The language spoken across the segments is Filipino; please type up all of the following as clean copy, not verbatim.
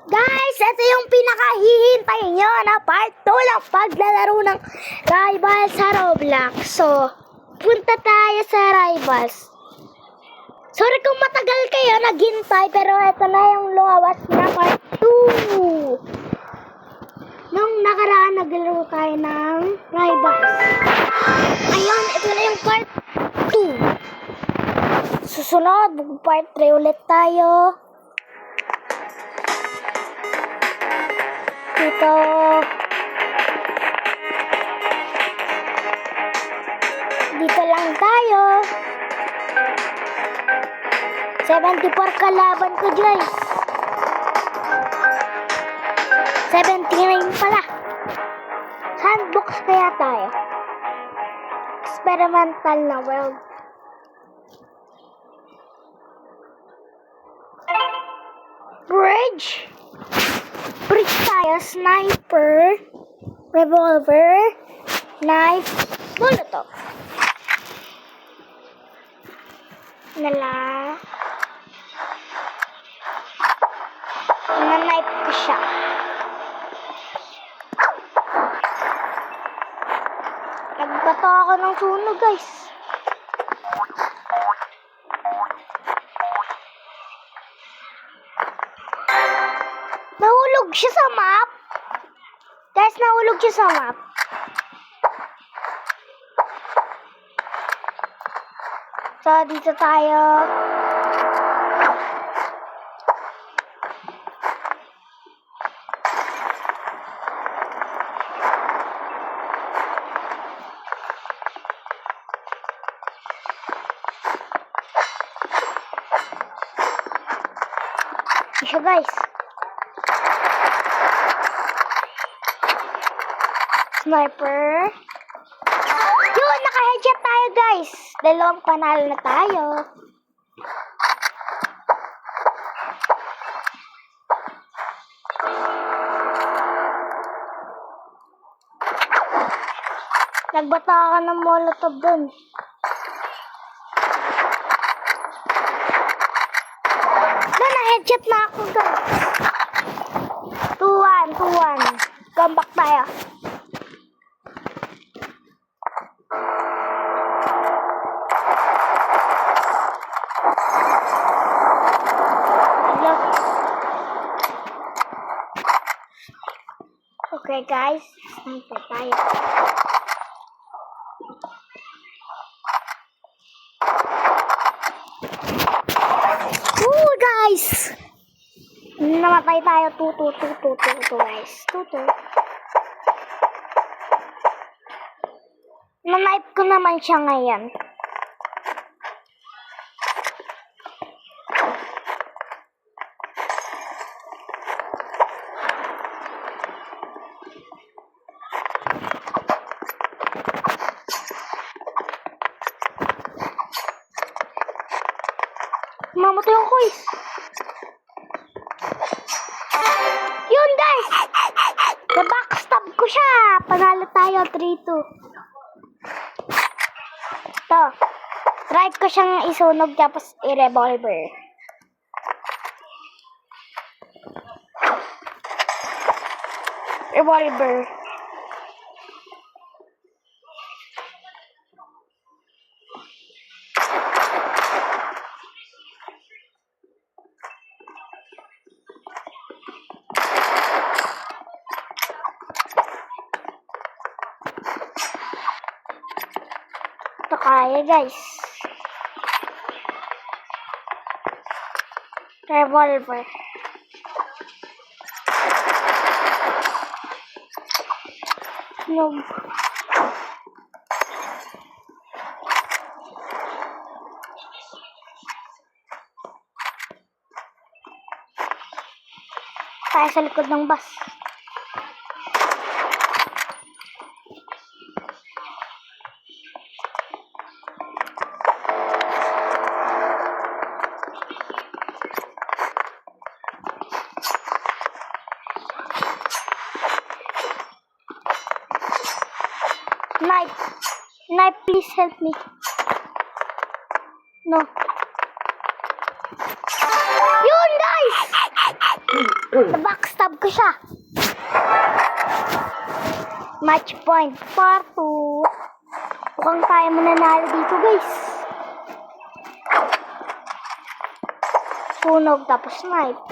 Guys, ito yung pinakahihintay nyo na part 2 ng paglalaro ng Rivals sa Roblox. So, punta tayo sa Rivals. Sorry kung matagal kayo naghintay, pero ito na yung lumabas na part 2. Nung nakaraan, naglaro tayo ng Rivals. Ayun, ito na yung part 2. Susunod, part 3 ulit tayo. Dito lang tayo. 74 kalaban ko, guys. 79 pala. Sandbox kaya tayo. Experimental na world. Bridge tayo, sniper, revolver, knife, molotov. Na-knife ko siya. Nagbato ako ng sunog, guys. Nahulog siya sa map. Guys, nahulog siya sa map. So, dito tayo. Siya, guys. Sniper. Yun, naka-headshot tayo, guys. Dalawang panalo na tayo. Nagbata ka ng molotov dun. Na-headshot na ako, guys. 2-1. Come back tayo. Okay, guys. Sniper tayo. Guys! Namatay tayo. 2 guys. 2. Na-knife ko naman siya ngayon. Mamatay ako, guys. Yun, guys. Na-backstab ko siya. Panalo tayo, 3-2. Ito. Try ko siyang isunog tapos i-revolver. Revolver. Ito kaya, guys. Revolver. No. Tayo sa likod ng bus. Knife, please help me. No. Yun, guys! Na-backstab ko siya. Match point for 2. Mukhang kaya mananalo dito, guys. Sunog tapos snipe.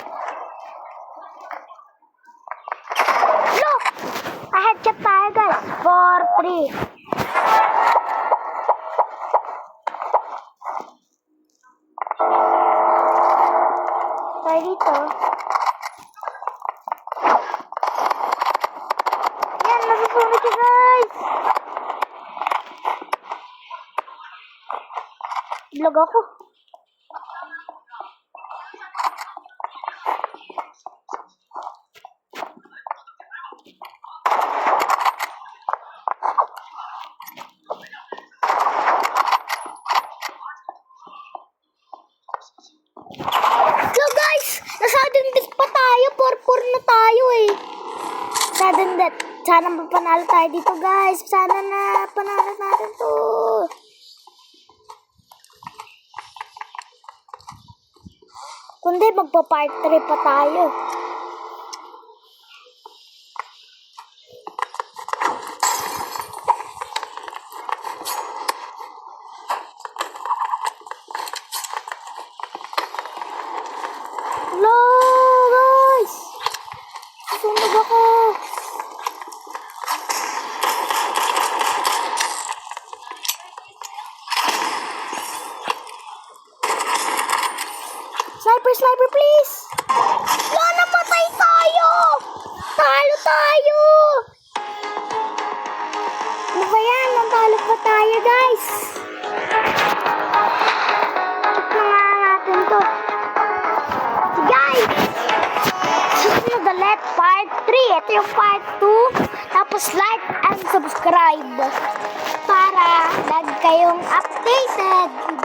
Look! Headshot tayo, guys. 4-3. Tayo dito. Yan, nasusunod siya, guys. Vlog ako. So guys, sudden death pa tayo. 4-4 na tayo eh. Sudden death. Sana mapanalo tayo dito, guys. Sana na panalo natin to. Kundi magpa-part 3 pa tayo. Hello, guys! Susunog ako. Sniper, please! Wala, namatay tayo! Talo tayo! Ano ba yan? Natalo pa tayo, guys! Ito nga natin to. Guys! Susunod ulit, part 3. Ito yung part 2. Tapos like and subscribe para lagi kayong updated.